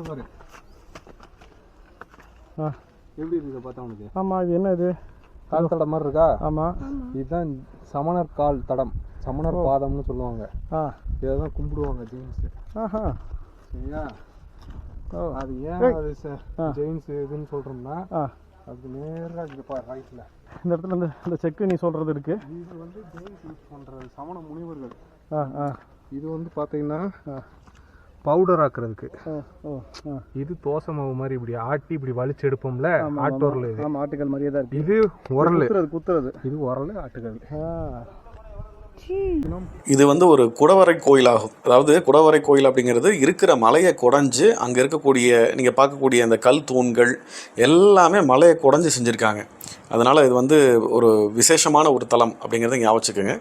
பாரு எப்படி இருக்குது பார்த்தா உனக்கு? ஆமாம், இது என்ன இது கால் தடம் மாதிரி இருக்கா? ஆமாம், இதுதான் சமணர் கால் தடம், சமணர் பாதம்னு சொல்லுவாங்க. இதை தான் கும்பிடுவாங்க ஜெயின்ஸு. சரியா? அது ஏன் அது ஜெயின்ஸ் இதுன்னு சொல்கிறோம்னா அதுக்கு நேராக இங்கே பாரு ரைட்டில் இந்த இடத்துல இந்த செக்கு நீ சொல்கிறது இருக்குது. இது வந்து ஜெயின்ஸ் யூஸ் பண்ணுறது, சமண முனிவர்கள். இது வந்து பார்த்தீங்கன்னா பவுடர் ஆக்குறதுக்கு. இது தோசை மாவு மாதிரி இப்படி ஆட்டி இப்படி வலிச்சு எடுப்போம்ல, ஆட்டோரில். இது ஆட்டுக்கல் மாதிரியே தான் இருக்கு. இது உரல் குத்துறது. இது உரல், ஆட்டுக்கல். இது வந்து ஒரு குடவரை கோயிலாகும். அதாவது குடவரை கோயில் அப்படிங்கிறது இருக்கிற மலையை குடஞ்சி அங்கே இருக்கக்கூடிய நீங்கள் பார்க்கக்கூடிய அந்த கல் தூண்கள் எல்லாமே மலையை குடஞ்சி செஞ்சுருக்காங்க. அதனால் இது வந்து ஒரு விசேஷமான ஒரு தலம் அப்படிங்கிறத ஞாபகம் வச்சுக்கோங்க.